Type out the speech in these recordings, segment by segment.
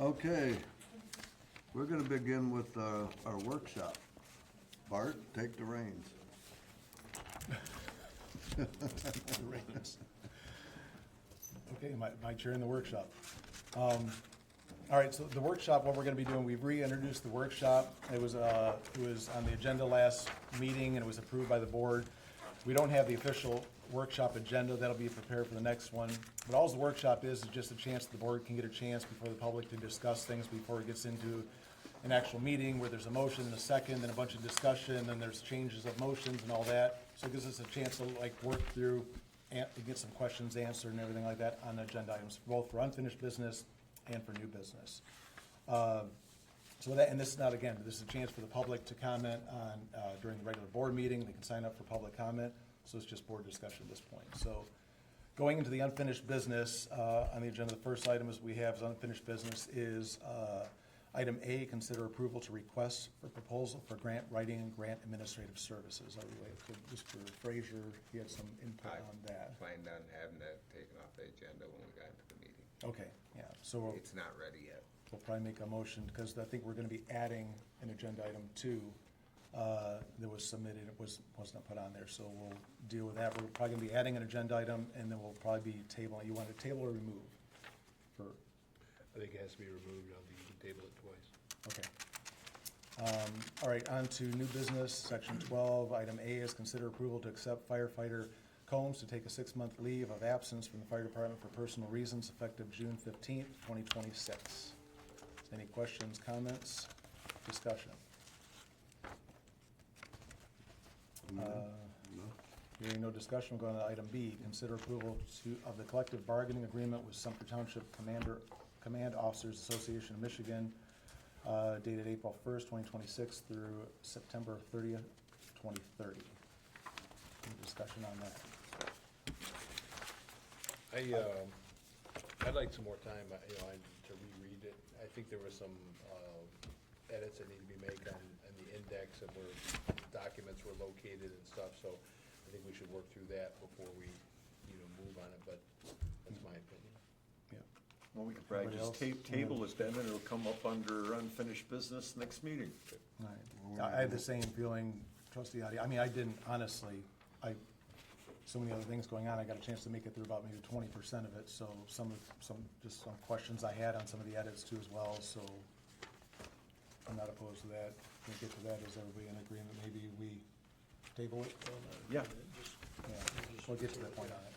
Okay, we're gonna begin with our workshop. Bart, take the reins. Okay, my chair in the workshop. All right, so the workshop, what we're gonna be doing, we've reintroduced the workshop. It was on the agenda last meeting and it was approved by the board. We don't have the official workshop agenda, that'll be prepared for the next one. But all the workshop is just a chance the board can get a chance before the public to discuss things before it gets into an actual meeting where there's a motion and a second and a bunch of discussion and there's changes of motions and all that. So it gives us a chance to like work through and get some questions answered and everything like that on agenda items, both for unfinished business and for new business. So that, and this is not, again, this is a chance for the public to comment on, during the regular board meeting, they can sign up for public comment, so it's just board discussion at this point. So, going into the unfinished business, on the agenda, the first item is we have as unfinished business is, item A, consider approval to request for proposal for grant writing and grant administrative services. I relate to Mr. Frazier, he had some input on that. I planned on having that taken off the agenda when we got into the meeting. Okay, yeah, so It's not ready yet. we'll probably make a motion, because I think we're gonna be adding an agenda item two, that was submitted, it wasn't put on there, so we'll deal with that. We're probably gonna be adding an agenda item, and then we'll probably be tabling, you want to table or remove? For, I think it has to be removed, you can table it twice. okay. All right, on to new business, section 12, item A is consider approval to accept firefighter Combs to take a 6-month leave of absence from the fire department for personal reasons effective June 15th, 2026. Any questions, comments, discussion? Hearing no discussion, we'll go on to item B, consider approval of the collective bargaining agreement with Sumpter Township Command Officers Association of Michigan, dated April 1st, 2026 through September 30th, 2030. Any discussion on that? I'd like some more time, to reread it. I think there were some, edits that need to be made on the index and where documents were located and stuff, so I think we should work through that before we, move on it, but that's my opinion. Yeah. Well, we could probably just table it then, and it'll come up under unfinished business next meeting. All right. I had the same feeling, trustee Adi. I mean, I didn't, honestly, so many other things going on, I got a chance to make it through about maybe 20% of it, so some questions I had on some of the edits too as well, so I'm not opposed to that. We'll get to that. Is everybody in agreement? Maybe we table it? Yeah. Yeah, we'll get to that point on it,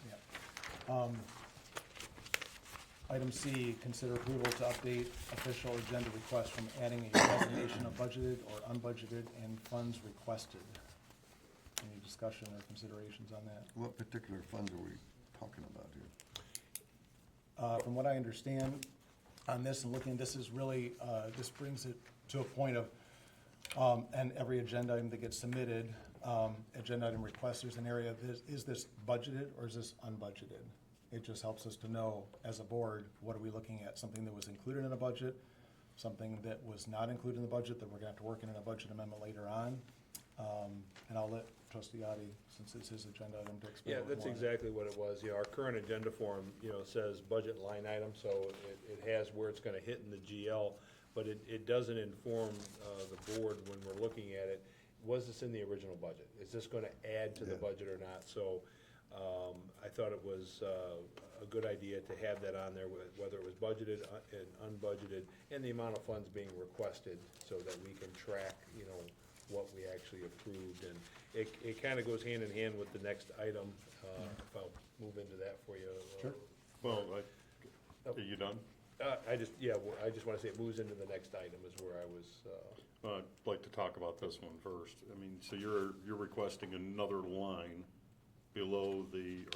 yeah. Item C, consider approval to update official agenda request from adding a designation of budgeted or unbudgeted and funds requested. Any discussion or considerations on that? What particular funds are we talking about here? From what I understand on this and looking, this is really, this brings it to a point of, and every agenda item that gets submitted, agenda item request, there's an area, is this budgeted or is this unbudgeted? It just helps us to know, as a board, what are we looking at? Something that was included in a budget, something that was not included in the budget that we're gonna have to work in a budget amendment later on. And I'll let trustee Adi, since it's his agenda item, to explain. Yeah, that's exactly what it was. Our current agenda form, says budget line item, so it has where it's gonna hit in the GL, but it doesn't inform, the board when we're looking at it. Was this in the original budget? Is this gonna add to the budget or not? So, I thought it was, a good idea to have that on there, whether it was budgeted and unbudgeted, and the amount of funds being requested, so that we can track, what we actually approved, and it kind of goes hand in hand with the next item, if I'll move into that for you. Sure. Well, are you done? I just want to say it moves into the next item is where I was, I'd like to talk about this one first. I mean, so you're requesting another line below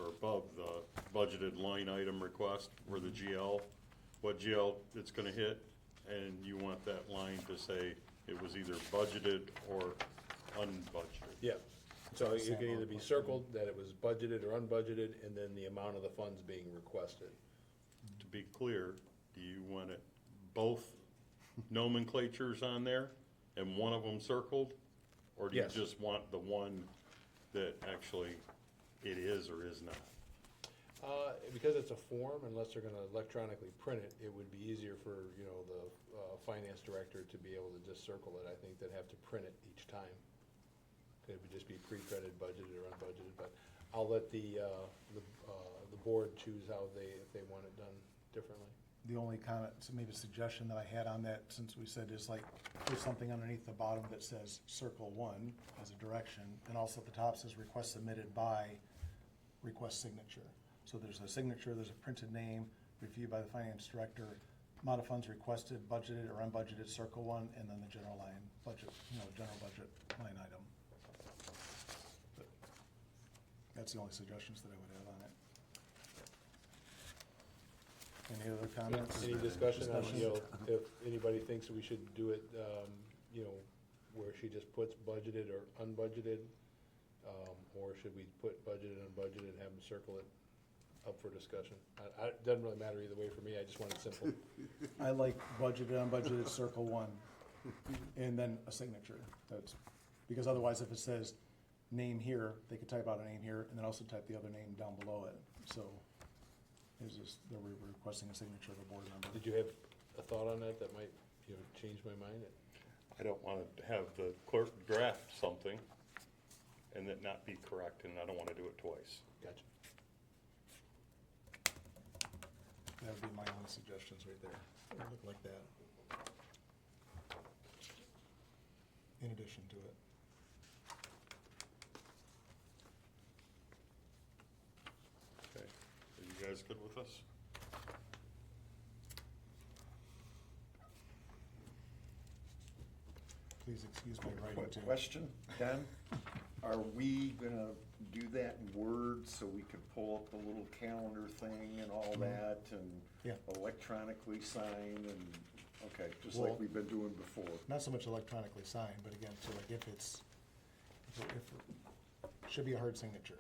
or above the budgeted line item request, where the GL, what GL it's gonna hit, and you want that line to say it was either budgeted or unbudgeted. yeah. So it can either be circled that it was budgeted or unbudgeted, and then the amount of the funds being requested. To be clear, do you want it both nomenclatures on there and one of them circled? Or do you Yes. just want the one that actually it is or is not? Because it's a form, unless they're gonna electronically print it, it would be easier for, you know, the finance director to be able to just circle it. I think they'd have to print it each time. It would just be pre-printed, budgeted or unbudgeted, but I'll let the board choose how if they want it done differently. The only comment, so maybe suggestion that I had on that, since we said is like, there's something underneath the bottom that says circle one as a direction, and also at the top says request submitted by request signature. So there's a signature, there's a printed name, reviewed by the finance director, amount of funds requested, budgeted or unbudgeted, circle one, and then the general line budget, general budget line item. But that's the only suggestions that I would have on it. Any other comments? Any discussion on, if anybody thinks we should do it, where she just puts budgeted or unbudgeted? Or should we put budgeted and unbudgeted and have them circle it up for discussion? It doesn't really matter either way for me, I just want it simple. I like budgeted, unbudgeted, circle one, and then a signature. That's, because otherwise if it says name here, they could type out a name here and then also type the other name down below it. So it's just, they're requesting a signature of a board member. Did you have a thought on that might, change my mind? I don't wanna have the clerk draft something and it not be correct, and I don't wanna do it twice. Gotcha. That would be my only suggestions right there. It would look like that. In addition to it. Okay, are you guys good with this? Please excuse my writing Quick too. question, Ken? Are we gonna do that in Word so we can pull up the little calendar thing and all that and Yeah. electronically sign and, okay, just Well- like we've been doing before? Not so much electronically signed, but again, so like if it should be a hard signature.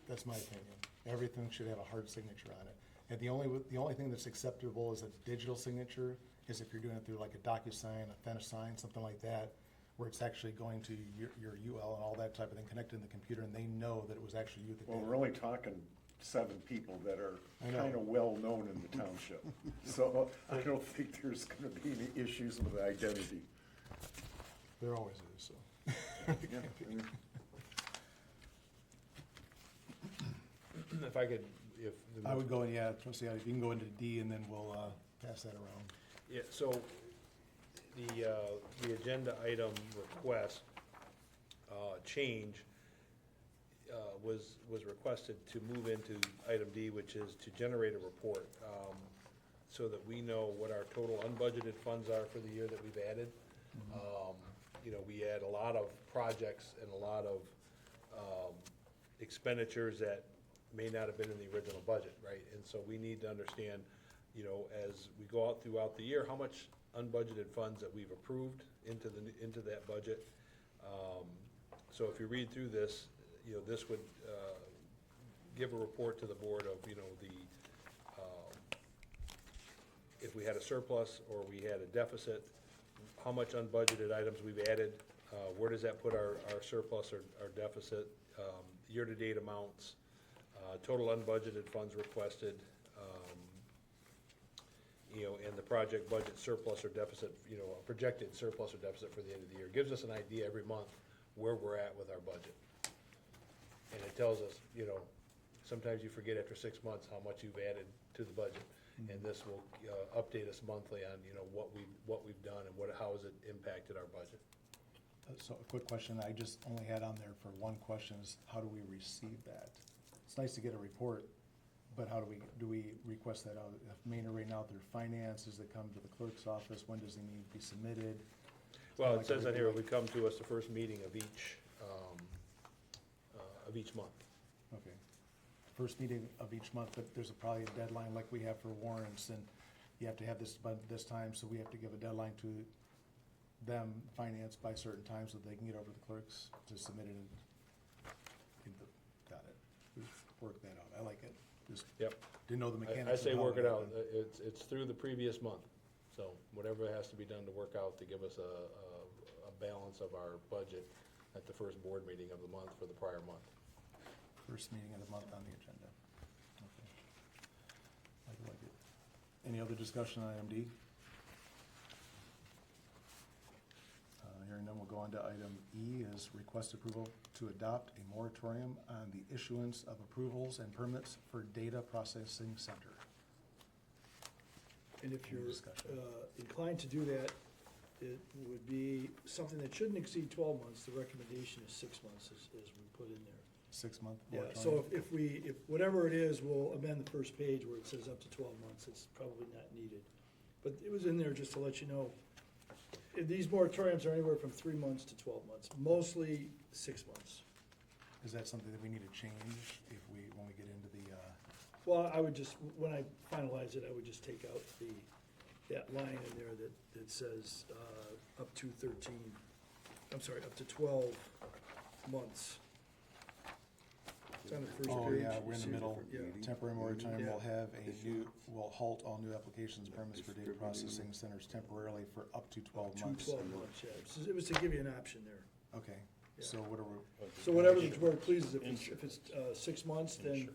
That's my opinion. Everything should have a hard signature on it. And the only thing that's acceptable as a digital signature is if you're doing it through like a DocuSign, a FeniSign, something like that, where it's actually going to your UL and all that type of thing, connected in the computer, and they know that it was actually you that did Well, it. we're only talking 7 people that are I know. kinda well-known in the township. So I don't think there's gonna be any issues with identity. There always is, so. Yeah, I mean, If I could, if. the- I would go, yeah, trustee, if you can go into D and then we'll pass that around. Yeah, so the agenda item request change was requested to move into item D, which is to generate a report, so that we know what our total unbudgeted funds are for the year that we've added. We add a lot of projects and a lot of expenditures that may not have been in the original budget, right? And so we need to understand, as we go out throughout the year, how much unbudgeted funds that we've approved into that budget. So if you read through this, this would give a report to the board of, if we had a surplus or we had a deficit, how much unbudgeted items we've added, where does that put our surplus or our deficit, year-to-date amounts, total unbudgeted funds requested, and the project budget surplus or deficit, a projected surplus or deficit for the end of the year. Gives us an idea every month where we're at with our budget. And it tells us, sometimes you forget after 6 months how much you've added to the budget. And this will update us monthly on, what we've done and how has it impacted our budget. So a quick question I just only had on there for one question is, how do we receive that? It's nice to get a report, but how do we request that out? If Maynard right now through finance, does it come to the clerk's office? When does it need to be submitted? Well, Like it says on here, it everything would come to us the first meeting of each month. Okay. First meeting of each month, but there's probably a deadline like we have for warrants, and you have to have this by this time, so we have to give a deadline to them, finance, by certain times so they can get over to the clerks to submit it and got it. Just work that out. I like it. Just Yep. didn't know the mechanics. I say of how work it out. happened. It's through the previous month. So whatever has to be done to work out to give us a balance of our budget at the first board meeting of the month for the prior month. First meeting of the month on the agenda. Any other discussion on item D? Hearing none, we'll go on to item E, is request approval to adopt a moratorium on the issuance of approvals and permits for data processing center. And if Any you're discussion? inclined to do that, it would be something that shouldn't exceed 12 months. The recommendation is 6 months, as we put in there. 6-month Yeah, moratorium? so if whatever it is, we'll amend the first page where it says up to 12 months. It's probably not needed. But it was in there just to let you know. These moratoriums are anywhere from 3 months to 12 months, mostly 6 months. Is that something that we need to change when we get into the, Well, I would just, when I finalize it, I would just take out that line in there that says, up to 12 months. It's on the first page. oh, yeah, we're in You the see middle. yeah. Temporary moratorium will Yeah. have will halt all new applications, permits for data processing centers temporarily for up to 12 months. 12 months, yeah. It was to give you an option there. Okay, Yeah. so what are we, So whatever the board pleases, if it's 6 months, then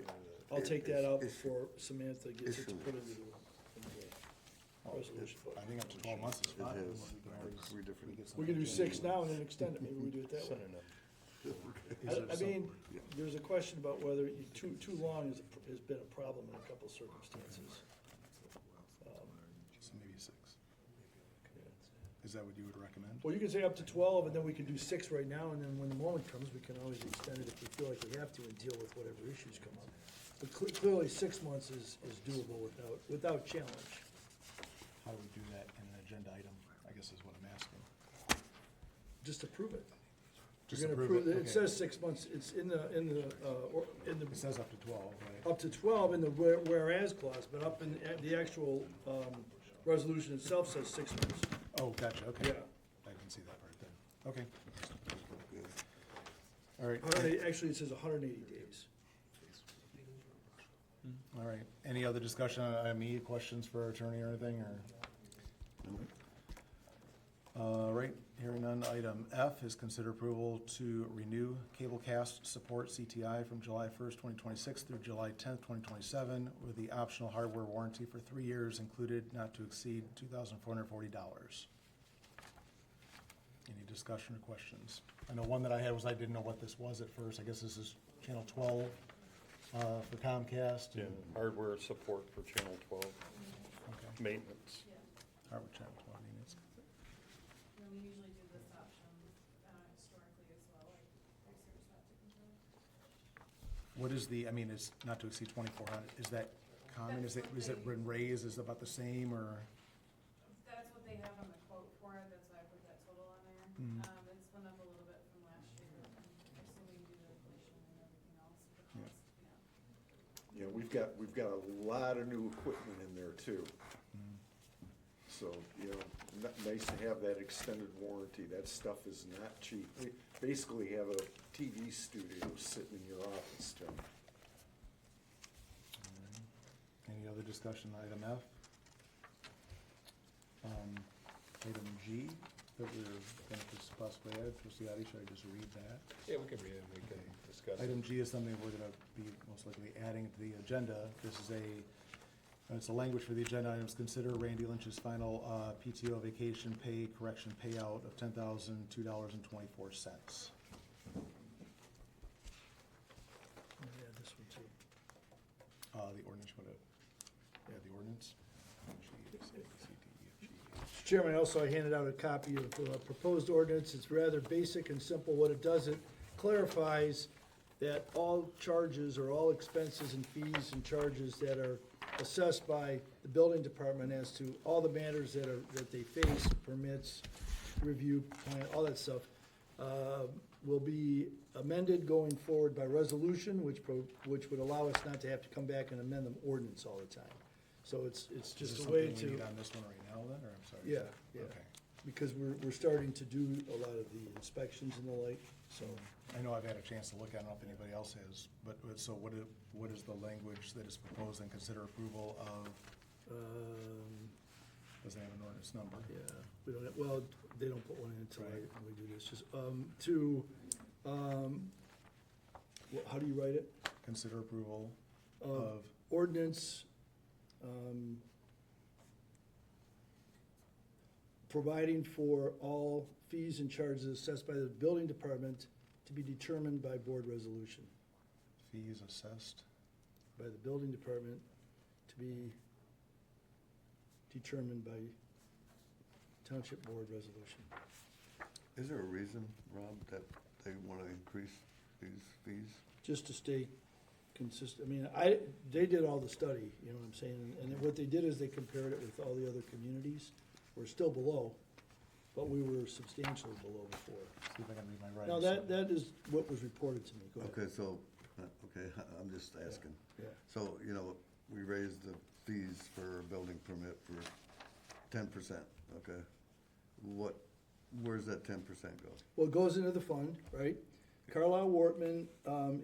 I'll take that out It's- before Samantha gets it to it's- put into the resolution. I think up to 12 months is It fine. has We can always- three different. we get We can do something 6 now and then extend it, maybe we do it that way. Is I there some- mean, there's a question about whether too long has been a problem in a couple circumstances. So maybe 6. Is that what you would recommend? Well, you can say up to 12, and then we can do 6 right now, and then when the moment comes, we can always extend it if we feel like we have to and deal with whatever issues come up. But clearly, 6 months is doable without challenge. How do we do that in an agenda item, I guess is what I'm asking. Just approve it. Just You're gonna approve it, It okay. says 6 months, it's in the It says up to 12, right? up to 12 in the whereas clause, but up in the actual resolution itself says 6 months. Oh, gotcha, okay. Yeah. I didn't see that part then. Okay. All right, Actually, it says 180 days. all right. Any other discussion on item E, questions for our attorney or anything, or? Right, hearing none. Item F is consider approval to renew Cablecast support CTI from July 1st, 2026 through July 10th, 2027, with the optional hardware warranty for 3 years included, not to exceed $2,440. Any discussion or questions? I know one that I had was I didn't know what this was at first. I guess this is channel 12 for Comcast. Yeah, hardware support for channel 12, Okay, maintenance. hardware channel 12 units. And we usually do this option historically as well, like research that to control. What is the, I mean, it's not to exceed 2,400, is that common, is it been raised, is it about the same, or? That's what they have on the quote for it, that's why I put that total on there. Mhm. It's went up a little bit from last year, assuming due to inflation and everything else, the Yeah. cost, yeah. Yeah, we've got a lot of new equipment in there too. So, nice to have that extended warranty. That stuff is not cheap. We basically have a TV studio sitting in your office, Tim. Any other discussion on item F? Item G, that we're going to possibly add, trustee Adi, should I just read that? Yeah, we can read it, we can discuss it. Item G is something we're gonna be most likely adding to the agenda. This is it's a language for the agenda items. Consider Randy Lynch's final PTO vacation pay correction payout of $10,002.24. Yeah, this one too. The ordinance, the ordinance. G, C, D, E, F, G. Mr. Chairman, also I handed out a copy of proposed ordinance. It's rather basic and simple. What it does, it clarifies that all charges or all expenses and fees and charges that are assessed by the building department as to all the matters that they face, permits, review plan, all that stuff, will be amended going forward by resolution, which would allow us not to have to come back and amend the ordinance all the time. So it's Is just this a way something we to. need on this one right now then, or I'm sorry? Yeah, yeah. Okay. Because we're starting to do a lot of the inspections and the like, so. I know I've had a chance to look at it, I don't know if anybody else has, but so what is the language that is proposed and consider approval of, doesn't have an ordinance number? Yeah, we don't, well, they don't put one in until Right. we do this, just, how do you write it? Consider approval Of of, ordinance, providing for all fees and charges assessed by the building department to be determined by board resolution. Fees assessed. By the building department to be determined by township board resolution. Is there a reason, Rob, that they wanna increase these fees? Just to stay consistent, I mean, they did all the study, you know what I'm saying? And what they did is they compared it with all the other communities. We're still below, but we were substantially below before. See if I can read my writing. Now, that is what was reported to me. Go ahead. Okay, so, okay, I'm just asking. Yeah. So, you know, we raised the fees for a building permit for 10%, okay? Where's that 10% go? Well, it goes into the fund, right? Carlisle Wortman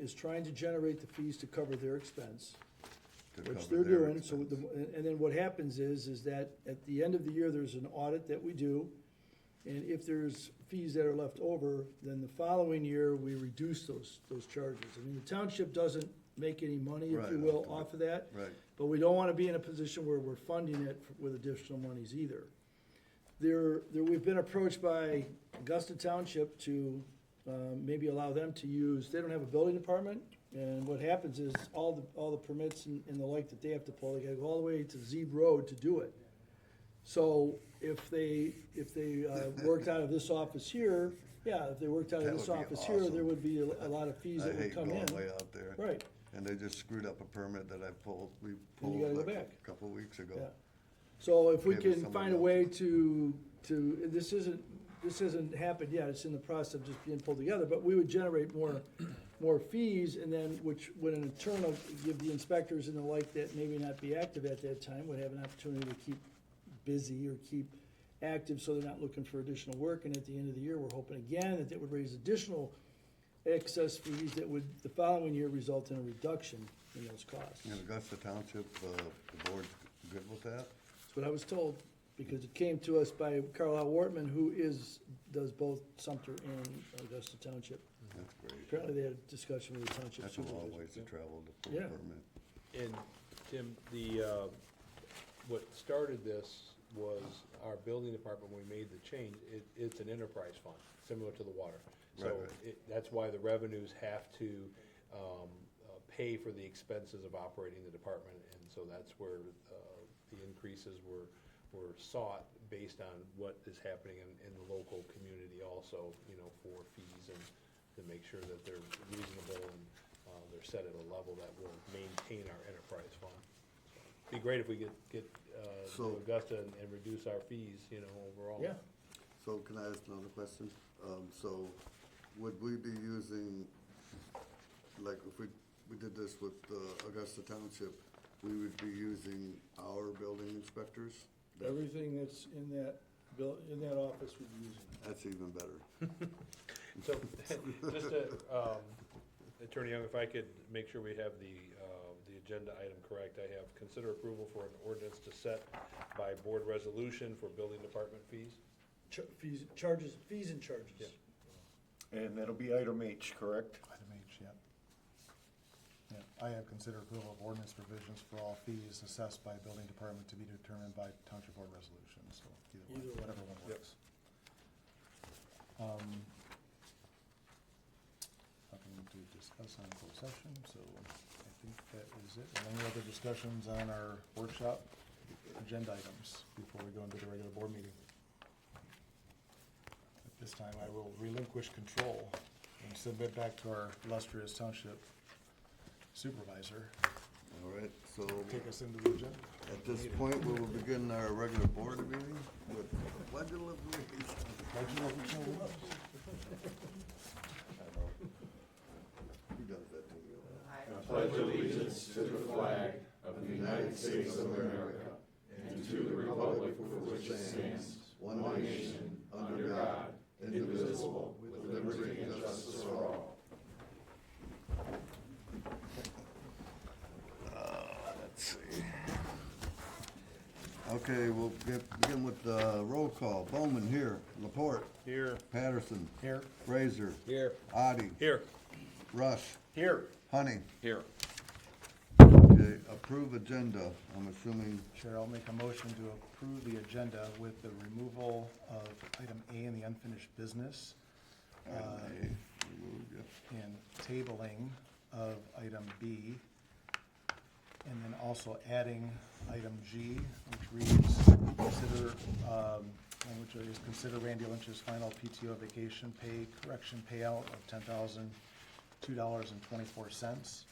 is trying to generate the fees to cover their expense, To which cover they're their doing. So, expense? and then what happens is that at the end of the year, there's an audit that we do. And if there's fees that are left over, then the following year, we reduce those charges. I mean, the township doesn't make any money, if you Right, will, off the- off of that. Right, But we don't wanna be in a position where we're funding it with additional monies either. We've been approached by Augusta Township to, maybe allow them to use, they don't have a building department, and what happens is, all the permits and the like that they have to pull, they gotta go all the way to Zeeb Road to do it. So, if they worked out of this office here, if they worked out of That this would be office here, there awesome. would be a lot of fees I that would hate come going in. way out there. Right. And they just screwed up a permit that we Then you pulled gotta go like back. a couple of weeks ago. Yeah. So if we Maybe can somebody find a else. way to, this hasn't happened yet, it's in the process of just being pulled together, but we would generate more fees, and then, which would in turn give the inspectors and the like that maybe not be active at that time, would have an opportunity to keep busy or keep active, so they're not looking for additional work, and at the end of the year, we're hoping again that would raise additional excess fees that would, the following year, result in a reduction in those costs. And Augusta Township, the board's good with that? That's what I was told, because it came to us by Carlisle Wortman, who does both Sumpter and Augusta Township. That's great. Apparently, they had a discussion with the township That's a long supervisor. ways to travel to pull a Yeah. permit. And Tim, what started this was our building department, when we made the change, it's an enterprise fund, similar to the water. So Right. that's why the revenues have to pay for the expenses of operating the department. And so that's where the increases were sought based on what is happening in the local community also, you know, for fees and to make sure that they're reasonable and they're set at a level that will maintain our enterprise fund. Be great if we get to So- Augusta and reduce our fees, you know, overall. Yeah, So can I ask another question? So would we be using, like, if we did this with Augusta Township, we would be using our building inspectors? everything that's in that office would be using. That's even better. So, just to, Attorney Young, if I could make sure we have the agenda item correct, I have consider approval for an ordinance to set by board resolution for building department fees. Fees and charges. Yeah. And that'll be item H, correct? Item H, yeah. Yeah, I have considered approval of ordinance provisions for all fees assessed by building department to be determined by township board resolution, so either Either one, one. whatever one Yep. works. Nothing to discuss on closed session, so I think that is it. And any other discussions on our workshop agenda items before we go into the regular board meeting? At this time, I will relinquish control and submit back to our illustrious township supervisor. All right, so Take us into the agenda. at this point, we will begin our regular board meeting with pledge of allegiance. Who does that to you? One nation, under God, indivisible, with liberty and justice for all. Let's see. Okay, we'll begin with the roll call. Bowman here, Laporte, Here. Patterson, Here. Fraser, Here. Addie, Here. Rush, Here. Honey. Here. Okay, approve agenda, I'm assuming, Chair, I'll make a motion to approve the agenda with the removal of item A in the unfinished business item A, removed, yep. and tabling of item B. And then also adding item G, which reads, consider Randy Lynch's final PTO vacation pay correction payout of $10,002.24.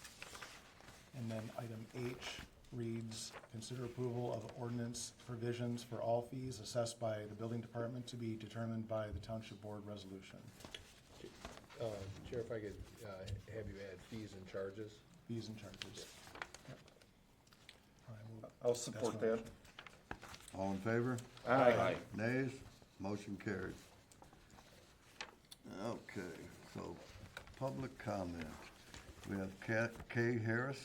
And then item H reads, consider approval of ordinance provisions for all fees assessed by the building department to be determined by the township board resolution. Chair, if I could have you add fees and charges? Fees and charges. Yep. I will I'll pass support my that. motion. All in favor? Aye. Nays? Motion carries. Okay, so public comment. We have Kay Harris.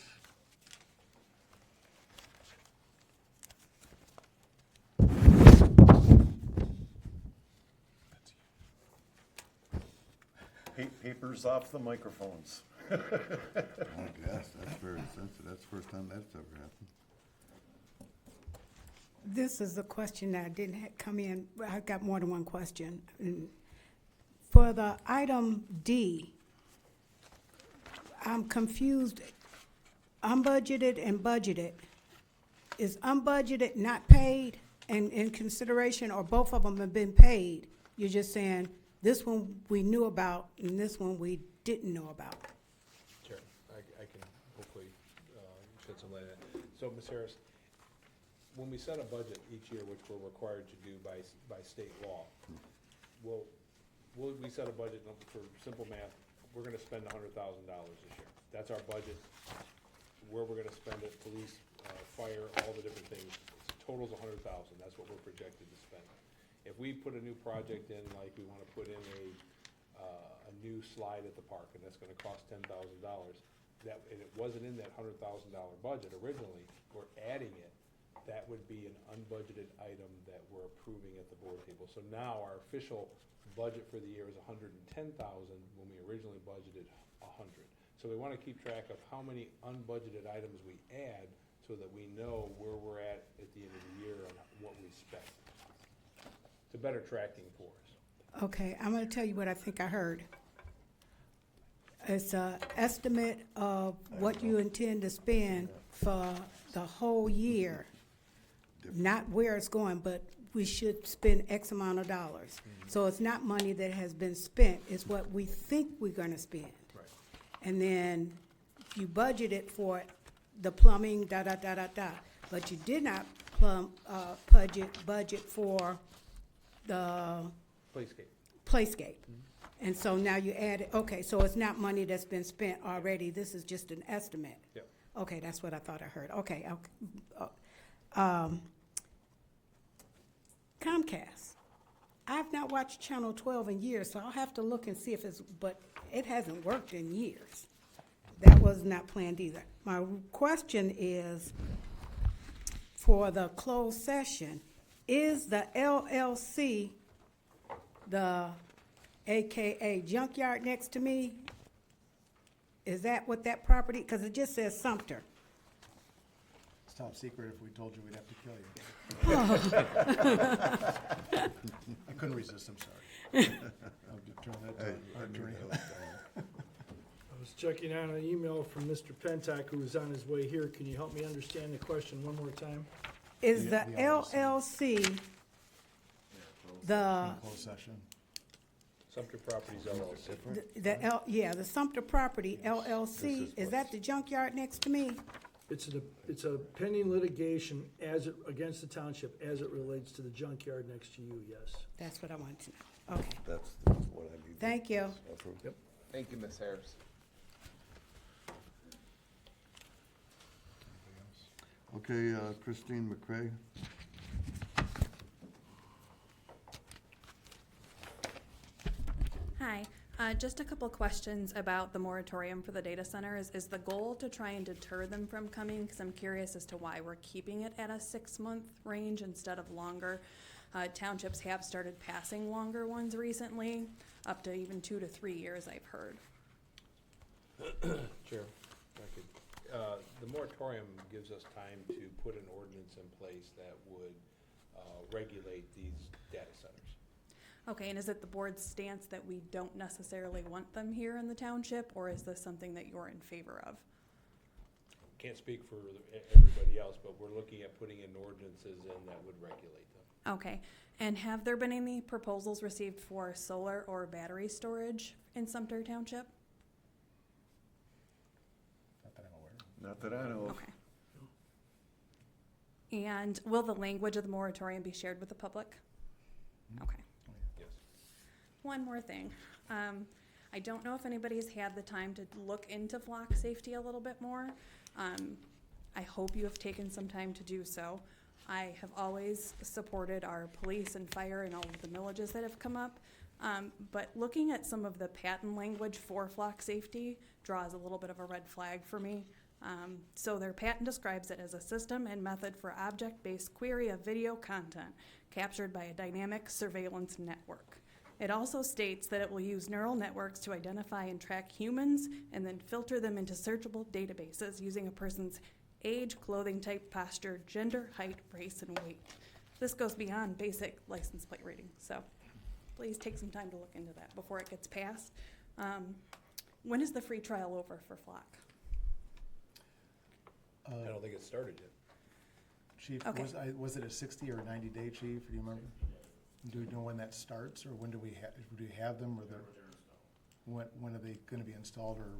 Papers off the microphones. I guess, that's very sensitive. That's the first time that's ever happened. This is a question that didn't come in, I got more than one question. For the item D, I'm confused, unbudgeted and budgeted. Is unbudgeted not paid and in consideration, or both of them have been paid? You're just saying, this one we knew about and this one we didn't know about. Sure, I can hopefully shed some light on that. So, Ms. Harris, when we set a budget each year, which we're required to do by state law, we set a budget for simple math, we're gonna spend $100,000 this year. That's our budget, where we're gonna spend it, police, fire, all the different things. Total's $100,000, that's what we're projected to spend. If we put a new project in, like we wanna put in a new slide at the park, and that's gonna cost $10,000, and it wasn't in that $100,000 budget originally, we're adding it, that would be an unbudgeted item that we're approving at the board table. So now our official budget for the year is $110,000 when we originally budgeted $100. So we wanna keep track of how many unbudgeted items we add so that we know where we're at the end of the year and what we spent. It's a better tracking for us. Okay, I'm gonna tell you what I think I heard. It's a estimate of what you intend to spend for the whole year. Not where it's going, but we should spend X amount of dollars. So it's not money that has been spent, it's what we think we're gonna spend. Right. And then you budgeted for the plumbing, but you did not budget for the playscape. And so now you add, okay, so it's not money that's been spent already, this is just an estimate. Yep. Okay, that's what I thought I heard, okay. Comcast, I've not watched Channel 12 in years, so I'll have to look and see if but it hasn't worked in years. That was not planned either. My question is, for the closed session, is the LLC, the AKA junkyard next to me, is that what that property, because it just says Sumpter. It's top secret. If we told you, we'd have to kill you. I couldn't resist, I'm sorry. I'll turn that to our attorney. I was checking on an email from Mr. Pentak, who was on his way here. Can you help me understand the question one more time? Is The the LLC the, Closed session. Sumpter Properties LLC. the Sumpter Property LLC, is that the junkyard next to me? It's a pending litigation against the township as it relates to the junkyard next to you, yes. That's what I wanted to know. Okay, That's what I need. thank you. Yep. Thank you, Ms. Harris. Okay, Christine McCray. Hi, just a couple questions about the moratorium for the data centers. Is the goal to try and deter them from coming? Because I'm curious as to why we're keeping it at a 6-month range instead of longer. Townships have started passing longer ones recently, up to even 2 to 3 years, I've heard. Chair, if I could. the moratorium gives us time to put an ordinance in place that would regulate these data centers. Okay, and is it the board's stance that we don't necessarily want them here in the township, or is this something that you're in favor of? Can't speak for everybody else, but we're looking at putting in ordinances in that would regulate them. Okay, and have there been any proposals received for solar or battery storage in Sumpter Township? Not that I'm aware of. Not that I know of. Okay. And will the language of the moratorium be shared with the public? Okay. Yes. One more thing. I don't know if anybody's had the time to look into flock safety a little bit more. I hope you have taken some time to do so. I have always supported our police and fire and all of the millages that have come up. But looking at some of the patent language for flock safety draws a little bit of a red flag for me. So their patent describes it as a system and method for object-based query of video content captured by a dynamic surveillance network. It also states that it will use neural networks to identify and track humans and then filter them into searchable databases using a person's age, clothing type, posture, gender, height, race, and weight. This goes beyond basic license plate reading, so please take some time to look into that before it gets passed. When is the free trial over for Flock? I don't think it's started yet. Chief, Okay. was it a 60 or 90-day, Chief? Do you remember? Do we know when that starts, or when do we have them, or when are they going to be installed, or?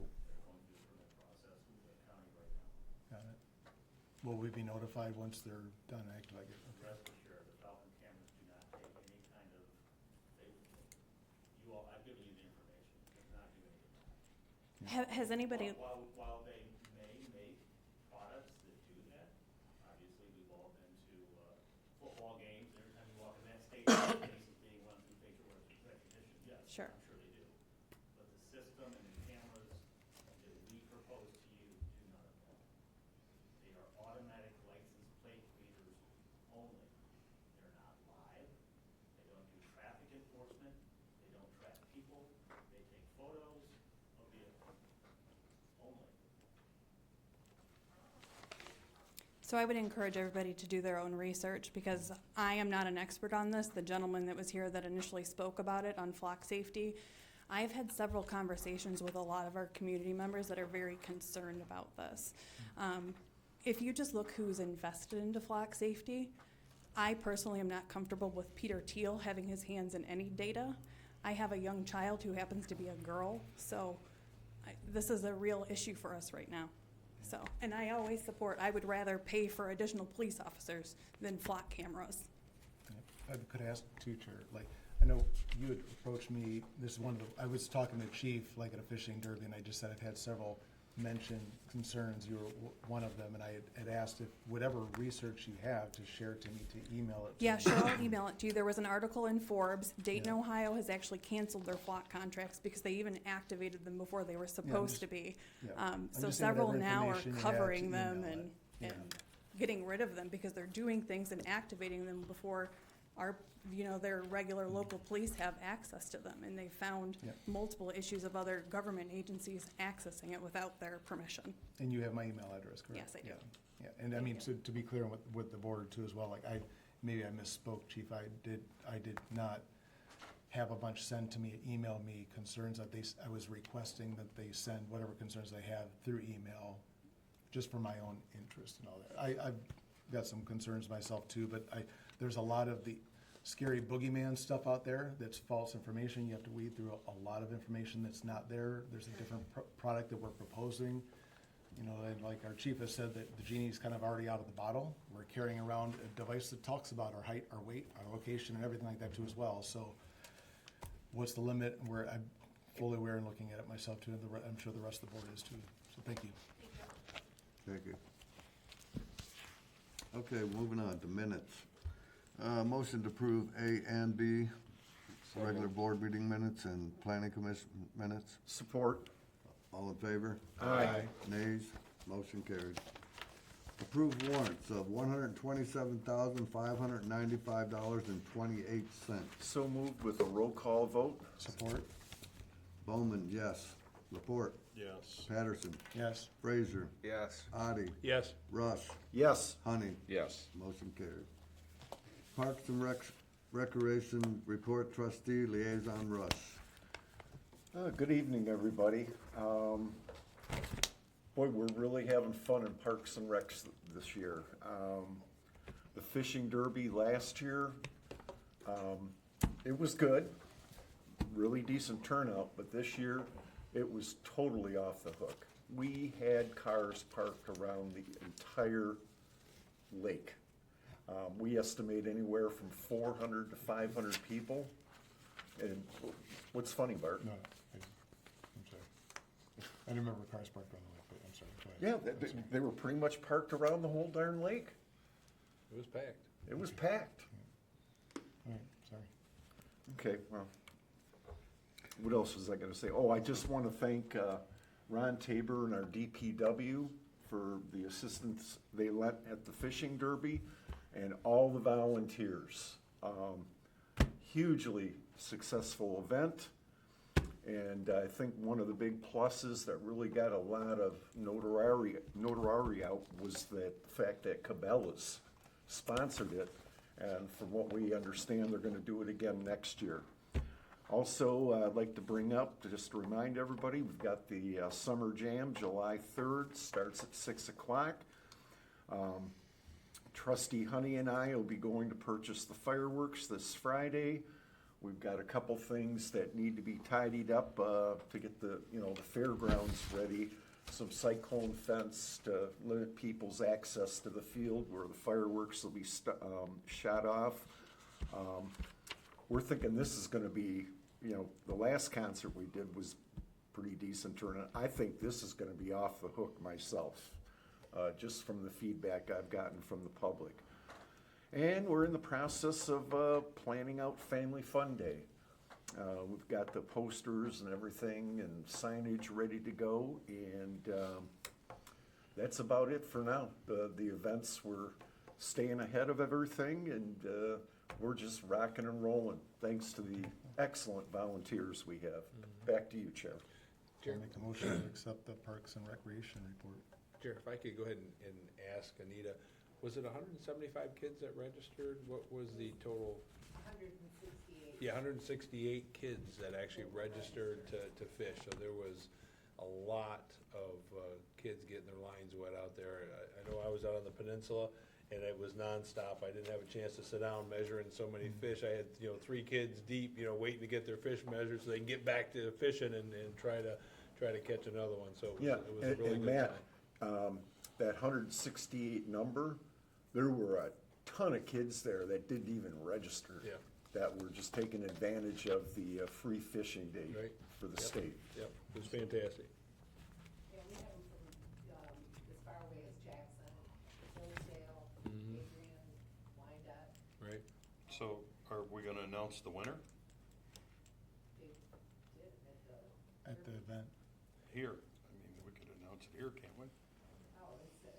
Got it. Will we be notified once they're done active? I guess. Okay. Rest assured, the Falcon cameras do not take any kind of, I've given you the information, does not do anything. Has anybody, While they may make products that do that, obviously we've all been to football games, every time you walk in that stadium, faces being run through facial recognition, yes, Sure. I'm sure they do. But the system and the cameras that we propose to you do none of that. They are automatic license plate readers only. They're not live, they don't do traffic enforcement, they don't track people, they take photos of vehicles only. so I would encourage everybody to do their own research because I am not an expert on this. The gentleman that was here that initially spoke about it on flock safety, I've had several conversations with a lot of our community members that are very concerned about this. If you just look who's invested into flock safety, I personally am not comfortable with Peter Thiel having his hands in any data. I have a young child who happens to be a girl, so this is a real issue for us right now. So, and I always support, I would rather pay for additional police officers than flock cameras. I could ask too, Chair, like, I know you had approached me, this is one of the, I was talking to Chief, like at a fishing derby, and I just said I've had several mention concerns, you were one of them, and I had asked if whatever research you have to share to me, to email it to me. Yeah, sure, I'll email it to you. There was an article in Forbes. Dayton, Yeah. Ohio has actually canceled their flock contracts because they even activated them before they were supposed to be. Yeah. I'm So just saying several whatever now are information you have to covering them email and, it. Yeah. and getting rid of them because they're doing things and activating them before our, their regular local police have access to them. And they found Yeah. multiple issues of other government agencies accessing it without their permission. And you have my email address, correct? Yes, I do. Yeah, and I mean, to be clear with the board too as well, like maybe I misspoke, Chief, I did not have a bunch sent to me, email me concerns that I was requesting that they send whatever concerns they have through email, just for my own interest and all that. I've got some concerns myself too, but there's a lot of the scary boogeyman stuff out there that's false information. You have to weed through a lot of information that's not there. There's a different product that we're proposing. And like our chief has said, that the genie's kind of already out of the bottle. We're carrying around a device that talks about our height, our weight, our location, and everything like that too as well. So what's the limit? I'm fully aware and looking at it myself too, and I'm sure the rest of the board is too. So thank you. Thank you. Okay, moving on to minutes. Motion to approve A and B, regular board meeting minutes and planning commission minutes. Support. All in favor? Aye. Nays? Motion carried. Approved warrants of $127,595.28. So moved with a roll call vote. Support? Bowman, yes. Laporte, Yes. Patterson, Yes. Frazier, Yes. Addie, Yes. Rush, Yes. Honey. Yes. Motion carried. Parks and Recreation Report Trustee Liaison Rush. Good evening, everybody. Boy, we're really having fun in Parks and Recs this year. The fishing derby last year, it was good, really decent turnout, but this year, it was totally off the hook. We had cars parked around the entire lake. We estimate anywhere from 400 to 500 people. And what's funny, Bart? No, I'm sorry. I didn't remember cars parked on the lake, but I'm sorry. Go ahead. Yeah, they were pretty much parked around the whole darn lake. It was packed. It was packed. All right, sorry. Okay, well, what else was I gonna say? Oh, I just wanna thank, Ron Tabor and our DPW for the assistance they lent at the fishing derby and all the volunteers. Hugely successful event. And I think one of the big pluses that really got a lot of notoriety out was the fact that Cabela's sponsored it. And from what we understand, they're gonna do it again next year. Also, I'd like to bring up, just to remind everybody, we've got the Summer Jam, July 3rd, starts at 6 o'clock. Trustee Honey and I will be going to purchase the fireworks this Friday. We've got a couple things that need to be tidied up to get the fairgrounds ready. Some cyclone fence to limit people's access to the field where the fireworks will be shot off. We're thinking this is gonna be, the last concert we did was pretty decent turnout. I think this is gonna be off the hook myself, just from the feedback I've gotten from the public. And we're in the process of planning out Family Fun Day. We've got the posters and everything and signage ready to go, and that's about it for now. The events, we're staying ahead of everything, and we're just rocking and rolling, thanks to the excellent volunteers we have. Back to you, Chair. I'll make a motion to accept the Parks and Recreation report. Jared, if I could go ahead and ask Anita, was it 175 kids that registered? What was the total? 168. Yeah, 168 kids that actually registered to fish. So there was a lot of kids getting their lines wet out there. I know I was out on the peninsula, and it was nonstop. I didn't have a chance to sit down measuring so many fish. I had 3 kids deep, waiting to get their fish measured so they can get back to fishing and try to catch another one. So Yeah, it was a really and good Matt, time. that 168 number, there were a ton of kids there that didn't even register. Yeah. That were just taking advantage of the free fishing day Right. for the Yep. state. Yep, it was fantastic. Yeah, we have them from, as far away as Jackson, Hillsdale, Mhm. Adrian, Wyandotte. Right. So are we gonna announce the winner They did at the. At the event. here? I mean, we could announce it here, can't we? Oh, it's, the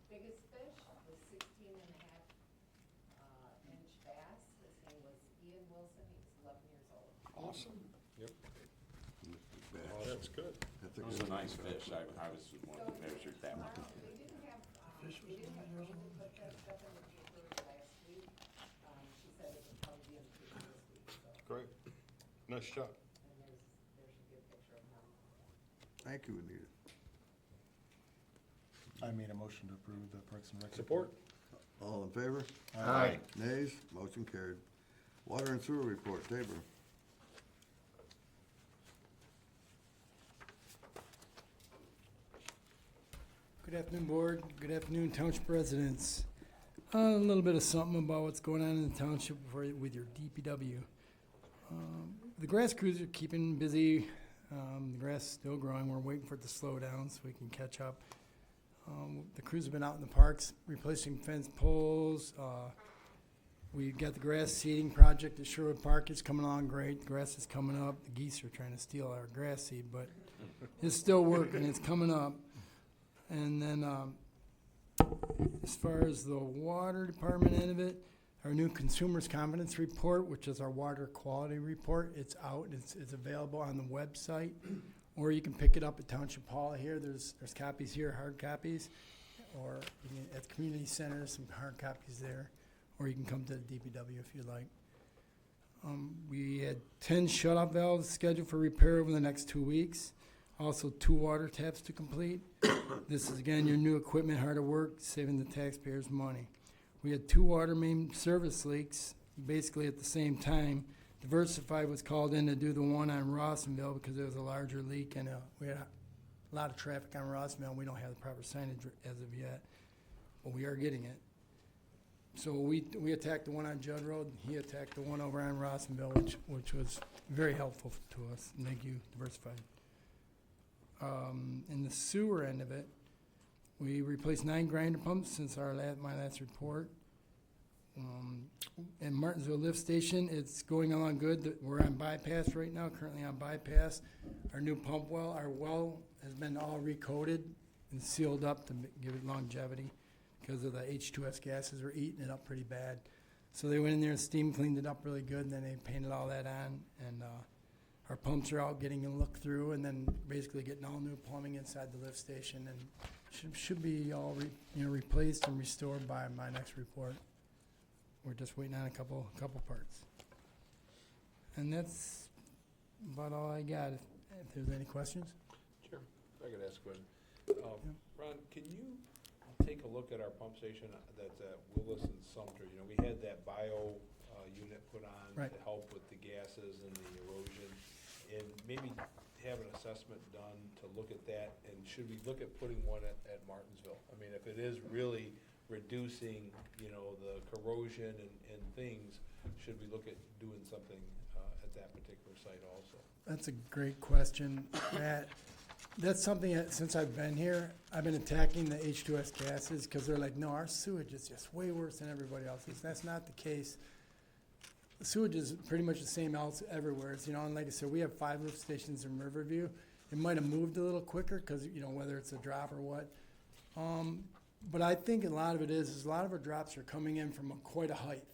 biggest fish was 16.5 inch bass. His name was Ian Wilson. He was 11 years old. Awesome. Yep. That's good. That's It was good a nice fish. I was one of the measured that one. They didn't have, Amy put that stuff in the paper last week. She said it would probably be in the paper this week, so, Great. Nice job. and there should be a picture of them. Thank you, Anita. I made a motion to approve the Parks and Rec. Support? All in favor? Aye. Nays? Motion carried. Water and sewer report, Tabor. Good afternoon, Board. Good afternoon, Township residents. A little bit of something about what's going on in the township with your DPW. The grass crews are keeping busy. The grass is still growing. We're waiting for it to slow down so we can catch up. The crews have been out in the parks replacing fence poles. We got the grass seeding project at Sherwood Park. It's coming along great. Grass is coming up. The geese are trying to steal our grass seed, but it's still working. It's coming up. And then as far as the water department end of it, our new Consumers Confidence Report, which is our water quality report. It's out, it's available on the website, or you can pick it up at Township Hall here. There's copies here, hard copies, or you can, at the community center, some hard copies there, or you can come to the DPW if you like. We had 10 shut-off valves scheduled for repair over the next 2 weeks. Also, 2 water taps to complete. This is, again, your new equipment, hard at work, saving the taxpayers money. We had 2 water main service leaks, basically at the same time. Diversified was called in to do the one on Rawsonville because there was a larger leak, and we had a lot of traffic on Rawsonville, and we don't have the proper signage as of yet, but we are getting it. So we attacked the one on Judd Road, he attacked the one over on Rawsonville, which was very helpful to us. Thank you, Diversified. In the sewer end of it, we replaced 9 grinder pumps since my last report. In Martinsville Lift Station, it's going along good. We're on bypass right now, currently on bypass. Our new pump well, our well has been all recoated and sealed up to give it longevity because of the H2S gases were eating it up pretty bad. So they went in there and steam cleaned it up really good, and then they painted all that on. And our pumps are out getting a look through, and then basically getting all new plumbing inside the lift station, and should be all replaced and restored by my next report. We're just waiting on a couple parts. And that's about all I got. If there's any questions? Sure, if I could ask a question. Ron, can you take a look at our pump station that's at Willis and Sumpter? You know, we had that bio unit put on Right. to help with the gases and the erosion, and maybe have an assessment done to look at that, and should we look at putting one at Martinsville? I mean, if it is really reducing, you know, the corrosion and things, should we look at doing something at that particular site also? That's a great question. That's something that, since I've been here, I've been attacking the H2S gases because they're like, no, our sewage is just way worse than everybody else's. That's not the case. The sewage is pretty much the same else everywhere. It's, you know, and like I said, we have 5 lift stations in Riverview. It might have moved a little quicker because, you know, whether it's a drop or what. But I think a lot of it is a lot of our drops are coming in from quite a height.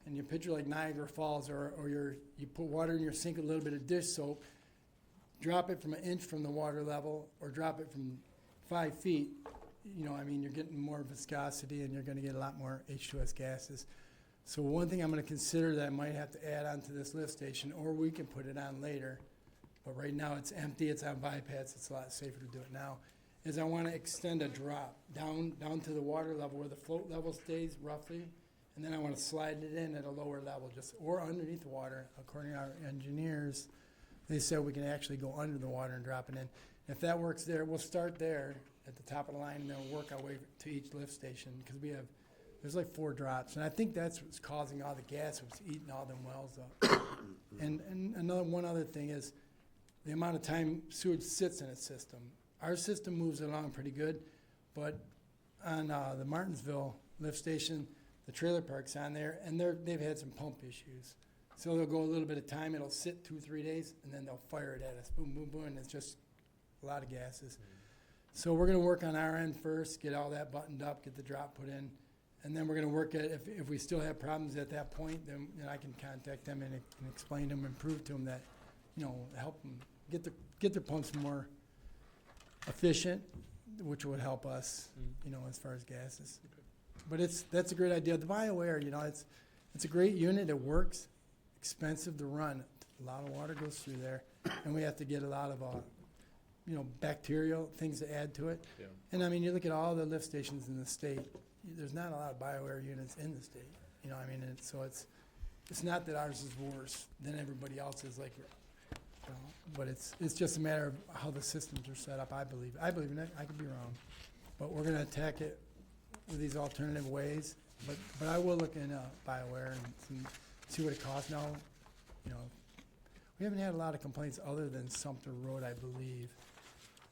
And you picture like Niagara Falls, or you put water in your sink, a little bit of dish soap, drop it from an inch from the water level, or drop it from 5 feet. You know, I mean, you're getting more viscosity, and you're going to get a lot more H2S gases. So one thing I'm going to consider that I might have to add on to this lift station, or we can put it on later, but right now it's empty, it's on bypass, it's a lot safer to do it now, is I want to extend a drop down to the water level where the float level stays roughly, and then I want to slide it in at a lower level, or underneath the water. According to our engineers, they said we can actually go under the water and drop it in. If that works there, we'll start there at the top of the line, and then work our way to each lift station, because there's like 4 drops, and I think that's what's causing all the gas, what's eating all them wells up. And one other thing is the amount of time sewage sits in its system. Our system moves along pretty good, but on the Martinsville lift station, the trailer park's on there, and they've had some pump issues. So they'll go a little bit of time, it'll sit 2-3 days, and then they'll fire it at us, boom, boom, boom, and it's just a lot of gases. So we're gonna work on our end first, get all that buttoned up, get the drop put in, and then we're gonna work at, if we still have problems at that point, then I can contact them and explain to them and prove to them that, you know, help them get their pumps more efficient, which would help us, you know, as far as gases. But that's a great idea. The BioAir, you know, it's a great unit. It works. Expensive to run. A lot of water goes through there, and we have to get a lot of, you know, bacterial things to add to it. Yeah. And I mean, you look at all the lift stations in the state. There's not a lot of BioAir units in the state. You know, I mean, so it's not that ours is worse than everybody else's, like. You know, but it's just a matter of how the systems are set up. I believe in it. I could be wrong, but we're gonna attack it with these alternative ways. But I will look in BioAir and see what it costs now. You know, we haven't had a lot of complaints other than Sumpter Road, I believe.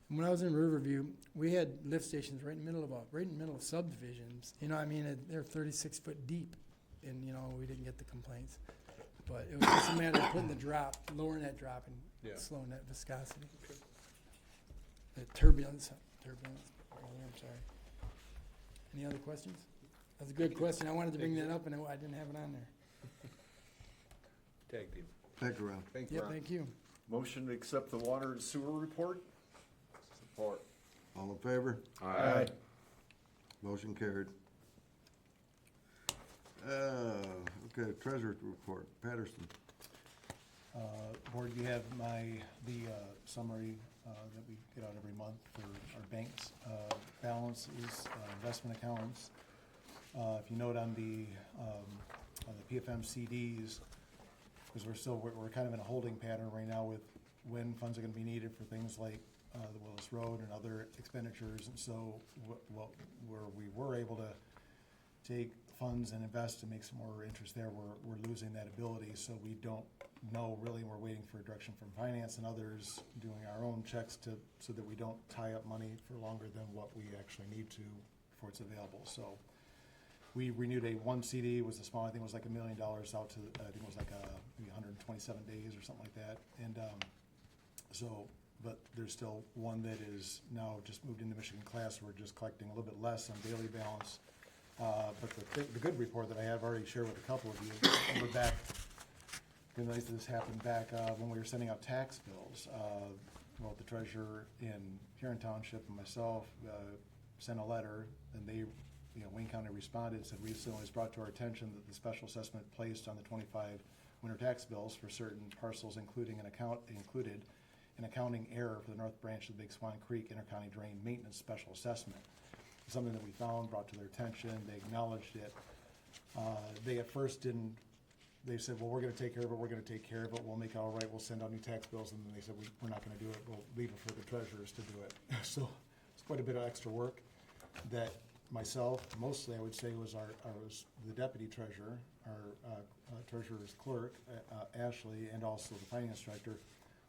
And when I was in Riverview, we had lift stations right in the middle of subdivisions. You know, I mean, they're 36 foot deep, and you know, we didn't get the complaints. But it was just a matter of putting the drop, lowering that drop, and slowing that viscosity. Okay. The turbulence. I'm sorry. Any other questions? That's a good question. I wanted to bring that up, and I didn't have it on there. Tag team. Thank you, Ron. Thank you, Yeah, Ron. thank you. Motion to accept the water and sewer report? Support. All in favor? Aye. Motion carried. Okay, treasurer's report, Patterson. Board, you have the summary that we get out every month for our banks. Balances, investment accounts. If you note on the PFM CDs, because we're kind of in a holding pattern right now with when funds are gonna be needed for things like the Willis Road and other expenditures. And so where we were able to take funds and invest and make some more interest there, we're losing that ability. So we don't know really, we're waiting for direction from finance and others, doing our own checks so that we don't tie up money for longer than what we actually need to before it's available. So we renewed one CD, was a small, I think it was like $1 million out to, I think it was like maybe 127 days or something like that. And but there's still one that is now just moved into Michigan class. We're just collecting a little bit less on daily balance. But the good report that I have already shared with a couple of you, we're back, realize this happened back when we were sending out tax bills. The treasurer in Huron Township and myself sent a letter, and they, Wayne County responded and said, recently it was brought to our attention that the special assessment placed on the 25 winter tax bills for certain parcels included an accounting error for the North Branch of the Big Swan Creek Intercounty Drain Maintenance Special Assessment. Something that we found, brought to their attention, they acknowledged it. They at first didn't, they said, well, we're gonna take care of it, we'll make it all right, we'll send out new tax bills, and then they said, we're not gonna do it, we'll leave it for the treasurers to do it. So it's quite a bit of extra work that myself, mostly I would say was the deputy treasurer, our treasurer's clerk, Ashley, and also the finance director.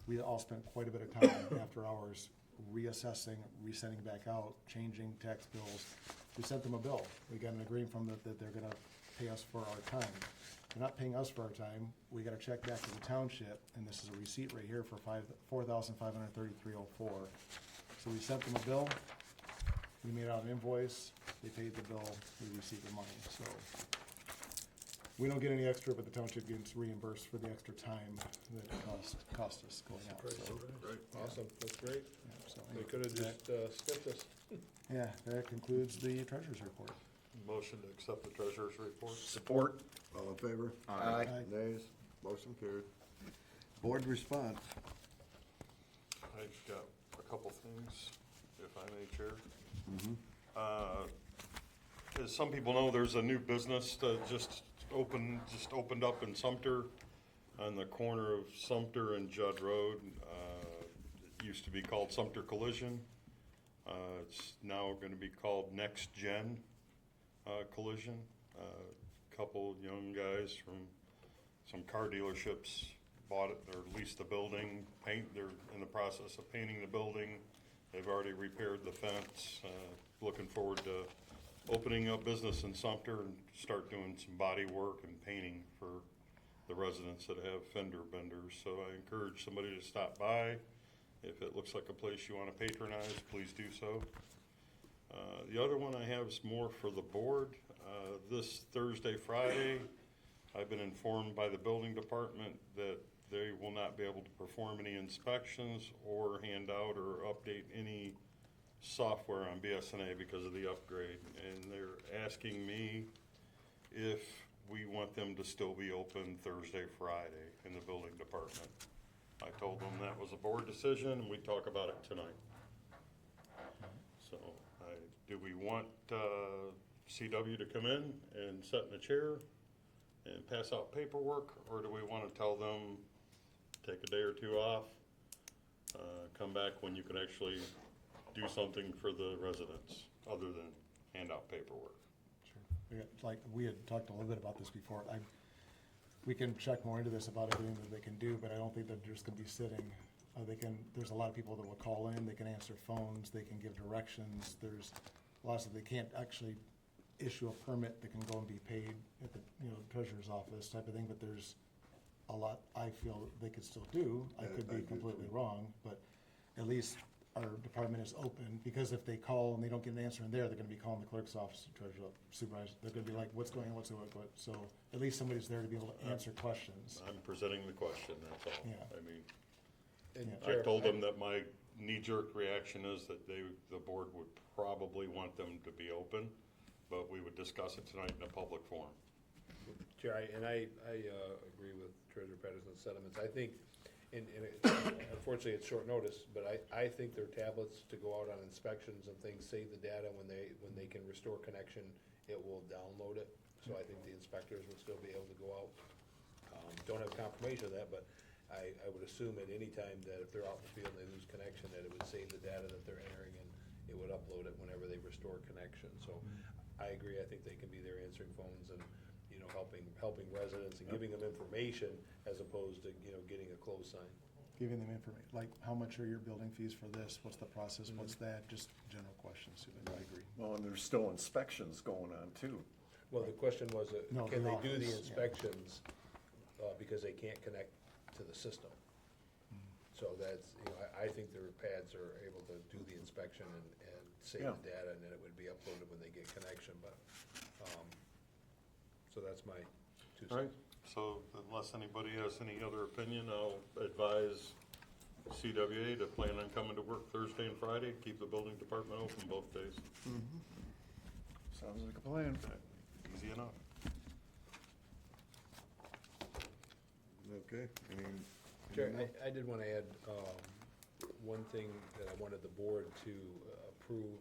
We all spent quite a bit of time after hours reassessing, resending back out, changing tax bills. We sent them a bill. We got an agreement from them that they're gonna pay us for our time. They're not paying us for our time. We got a check back to the township, and this is a receipt right here for $4,533.04. So we sent them a bill. We made out an invoice. They paid the bill. We received the money. So we don't get any extra, but the township gets reimbursed for the extra time that it cost us going out. So, Great, awesome, that's great. yeah, so They could have just skipped us. yeah, that concludes the treasurer's report. Motion to accept the treasurer's report. Support? All in favor? Aye. Nays? Motion carried. Board response. I've got a couple things, if I may, Chair. As some people know, there's a new business that just opened up in Sumpter, on the corner of Sumpter and Judd Road. It used to be called Sumpter Collision. It's now going to be called Next Gen Collision. A couple young guys from some car dealerships bought it or leased the building. They're in the process of painting the building. They've already repaired the fence. Looking forward to opening up business in Sumpter and start doing some body work and painting for the residents that have fender benders. So I encourage somebody to stop by. If it looks like a place you want to patronize, please do so. The other one I have is more for the board. This Thursday, Friday, I've been informed by the building department that they will not be able to perform any inspections or hand out or update any software on BSNA because of the upgrade. And they're asking me if we want them to still be open Thursday, Friday in the building department. I told them that was a board decision and we'd talk about it tonight. So do we want CW to come in and sit in a chair and pass out paperwork, or do we want to tell them take a day or two off, come back when you can actually do something for the residents other than hand out paperwork? Sure. We had talked a little bit about this before. We can check more into this about everything that they can do, but I don't think that they're just gonna be sitting. There's a lot of people that will call in, they can answer phones, they can give directions. There's lots of, they can't actually issue a permit that can go and be paid at the, treasurer's office type of thing, but there's a lot I feel they could still do. I could be completely wrong, but at least our department is open, because if they call and they don't get an answer in there, they're gonna be calling the clerk's office, treasurer, supervisor, they're gonna be like, what's going on, what's going on, so at least somebody's there to be able to answer questions. I'm presenting the question, that's all. Yeah. I mean, And Yeah. I Chair, told them that my knee-jerk reaction is that the board would probably want them to be open, but we would discuss it tonight in a public forum. Chair, I agree with Treasurer Patterson's sentiments. I think, and unfortunately, it's short notice, but I think their tablets to go out on inspections and things, save the data when they can restore connection, it will download it. So I think the inspectors would still be able to go out. Don't have confirmation of that, but I would assume at any time that if they're out in the field and they lose connection, that it would save the data that they're entering and it would upload it whenever they restore connection. So I agree, I think they can be there answering phones and, you know, helping residents and giving them information as opposed to, you know, getting a close sign. Giving them information, like, how much are your building fees for this, what's the process, what's that, just general questions, I agree. Well, and there's still inspections going on too. Well, the question was, No, can the they do the office, yeah. inspections, because they can't connect to the system? So that's, you know, I think their pads are able to do the inspection and save Yeah. the data, and then it would be uploaded when they get connection, but, so that's my 2 All right, cents. so unless anybody has any other opinion, I'll advise CWA to plan on coming to work Thursday and Friday, keep the building department open both days. Sounds like a plan. Easy enough. Okay, Chair, I did want to add one thing that I wanted the board to approve,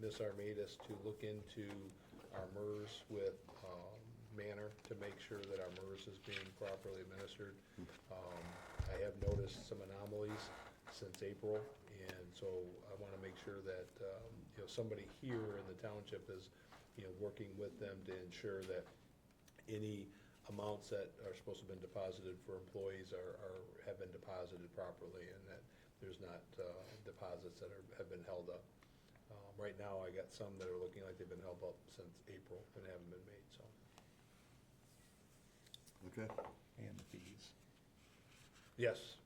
Ms. Armadas to look into our MERS with Manor to make sure that our MERS is being properly administered. I have noticed some anomalies since April, and so I want to make sure that, you know, somebody here in the township is, you know, working with them to ensure that any amounts that are supposed to have been deposited for employees have been deposited properly, and that there's not deposits that have been held up. Right now, I got some that are looking like they've been held up since April and haven't been made, so. okay. And the fees, Yes,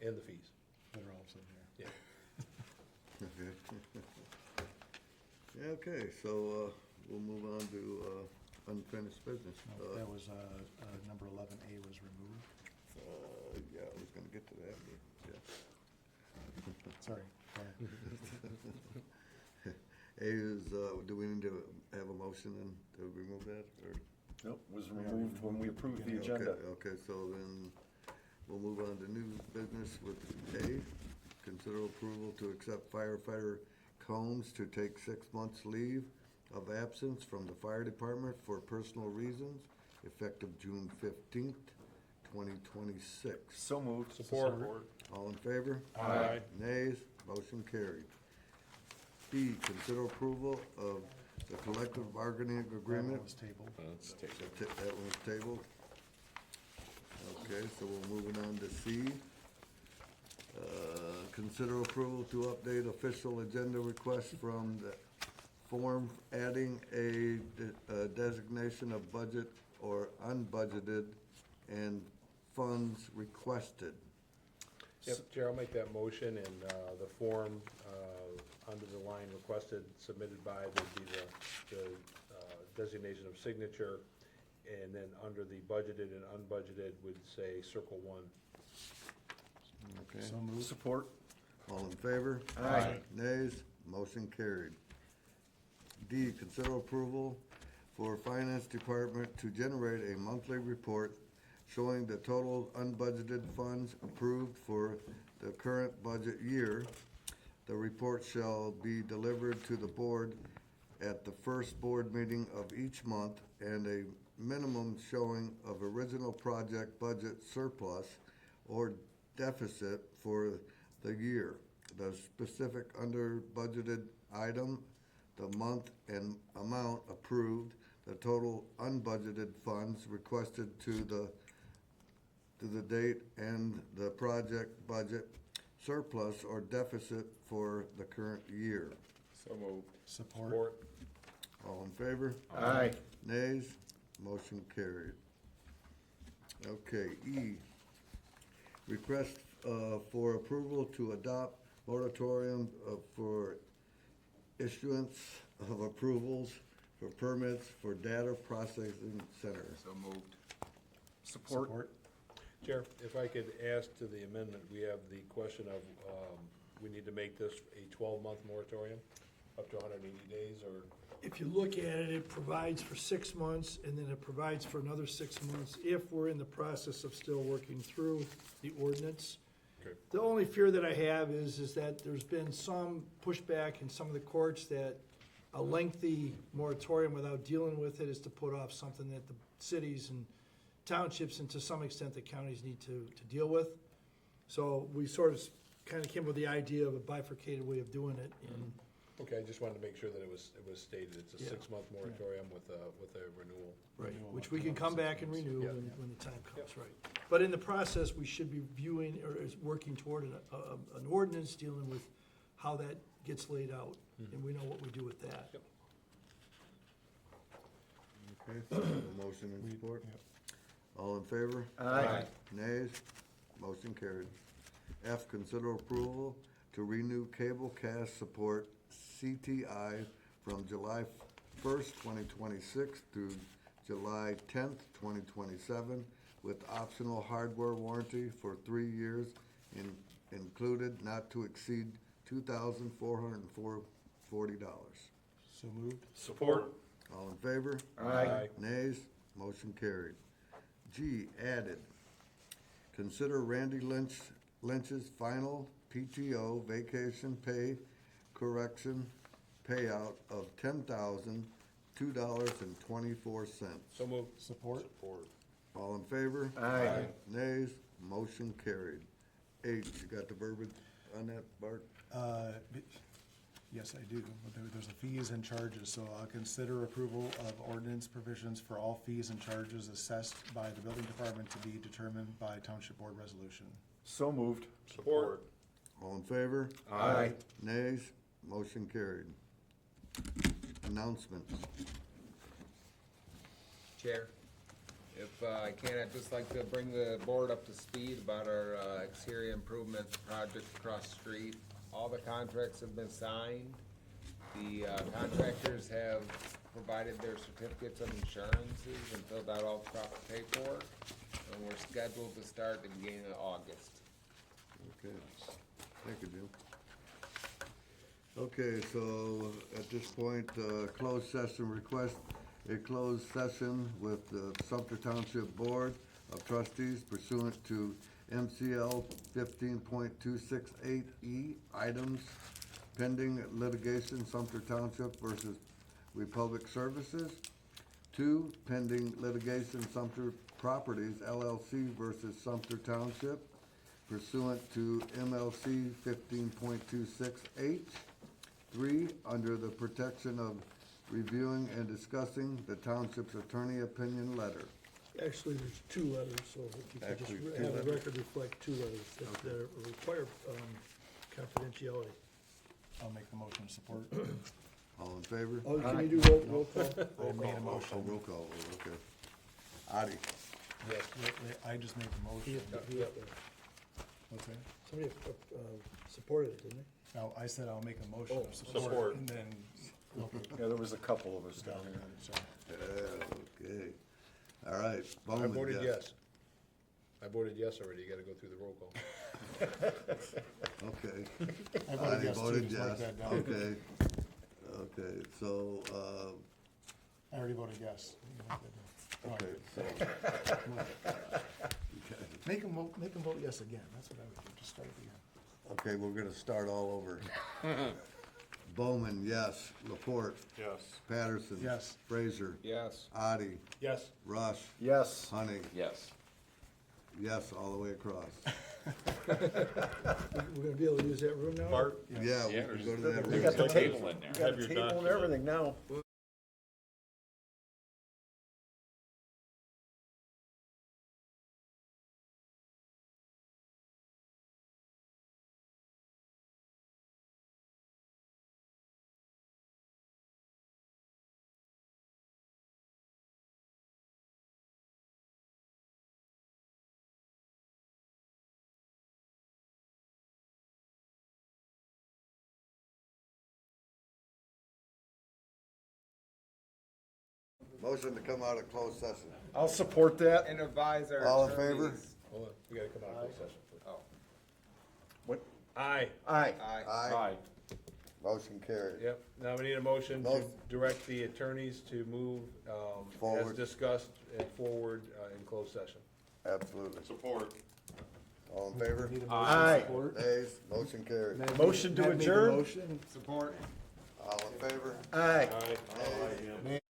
and the fees, that are also there. yeah. Okay. Yeah, okay, so, we'll move on to, unfinished business. No, that was, number 11A was removed, Yeah, I was gonna get to that, but, yeah. sorry. go ahead. A is, do we need to have a motion then to remove that, or? Nope, was removed when we approved the Okay, agenda. okay, so then we'll move on to new business with A. Consider approval to accept firefighter Combs to take 6 months leave of absence from the fire department for personal reasons, effective June 15th, 2026. So moved. Support. All in favor? Aye. Nays? Motion carried. B, consider approval of the collective bargaining That agreement. one was tabled. Let's take it. That one was tabled. Okay, so we're moving on to C. Consider approval to update official agenda request from the form adding a designation of budget or unbudgeted and funds requested. Yep, Chair, I'll make that motion, and the form under the line requested, submitted by, would be the designation of signature, and then under the budgeted and unbudgeted would say circle 1. Okay. So moved. Support. All in favor? Aye. Nays? Motion carried. D, consider approval for Finance Department to generate a monthly report showing the total unbudgeted funds approved for the current budget year. The report shall be delivered to the board at the first board meeting of each month, and a minimum showing of original project budget surplus or deficit for the year, the specific under budgeted item, the month and amount approved, the total unbudgeted funds requested to the date, and the project budget surplus or deficit for the current year. So moved. Support. All in favor? Aye. Nays? Motion carried. Okay, E, request for approval to adopt moratorium for issuance of approvals for permits for data processing centers. So moved. Support. Chair, if I could ask to the amendment, we have the question of, we need to make this a 12-month moratorium, up to 180 days, or? If you look at it, it provides for 6 months, and then it provides for another 6 months if we're in the process of still working through the ordinance. Okay. The only fear that I have is that there's been some pushback in some of the courts that a lengthy moratorium without dealing with it is to put off something that the cities and townships and to some extent the counties need to deal with. So we sort of kind of came with the idea of a bifurcated way of doing it, and Okay, I just wanted to make sure that it was stated, it's a Yeah. 6-month moratorium with a renewal. right, Renewal which of we can come 6 back and months. renew Yeah. when the time comes, right. But in the process, we should be viewing or is working toward an ordinance dealing with how that gets laid out, and we know what we do with that. Yep. Okay, so a motion and support? Yep. All in favor? Aye. Nays? Motion carried. F, consider approval to renew cable cast support CTI from July 1st, 2026 through July 10th, 2027, with optional hardware warranty for 3 years, included not to exceed $2,440. So moved. Support. All in favor? Aye. Nays? Motion carried. G, added. Consider Randy Lynch's final PTO vacation pay correction payout of $10,002.24. So moved. Support. All in favor? Aye. Nays? Motion carried. H, you got the verbiage on that, Bart? Yes, I do. But there's a fees and charges, so I'll consider approval of ordinance provisions for all fees and charges assessed by the building department to be determined by township board resolution. So moved. Support. All in favor? Aye. Nays? Motion carried. Announcements. Chair, if I can, I'd just like to bring the board up to speed about our exterior improvement project across the street. All the contracts have been signed. The contractors have provided their certificates of insurances and filled out all the proper paperwork. And we're scheduled to start at the beginning of August. Okay, thank you, Jim. Okay, so at this point, closed session request, a closed session with the Sumpter Township Board of Trustees pursuant to MCL 15.268E items pending litigation, Sumpter Township versus Republic Services. 2, pending litigation, Sumpter Properties LLC versus Sumpter Township pursuant to MLC 15.26H. 3, under the protection of reviewing and discussing the township's attorney opinion letter. Actually, there's 2 letters, so if you could just Actually, 2 have the letters. record reflect 2 letters that require confidentiality. I'll make the motion to support. All in favor? Oh, can you do roll call? I made a Oh, motion. roll call, okay. Adi, Yes. I just made the He- motion. he- What's that? Somebody supported it, didn't they? No, I said I'll make a motion Oh, of support. support. And then, Yeah, there was a couple of us down here. sorry. okay. All right, I Bowman, voted yes. I voted yes already, you gotta go through the roll call. Okay. I voted Adi yes too, voted just mark yes, that down. okay. Okay, so, I already voted yes. okay, so. Make them vote yes again, that's what I would do, just start again. Okay, we're gonna start all over. Bowman, yes. Laporte, Yes. Patterson. Yes. Fraser, Yes. Adi, Yes. Rush, Yes. Honey, Yes. yes, all the way across. We're gonna be able to use that room now? Bart? Yeah, Yeah, we can there's- go to that We room. got the Table in there. Got Have a your table and document. everything now. Motion to come out of closed session. I'll support that. And advise our All in favor? attorneys. Hold on, we gotta come out of closed session first. Oh, What? Aye. Aye. aye. Aye. Motion carried. Yep, now we need a motion to Motion. direct the attorneys to move, as Forward. discussed, and forward, in closed session. Absolutely. Support. All in favor? Aye. Nays? Motion carried. Motion to adjourn? Support. All in favor? Aye. Aye. Nays?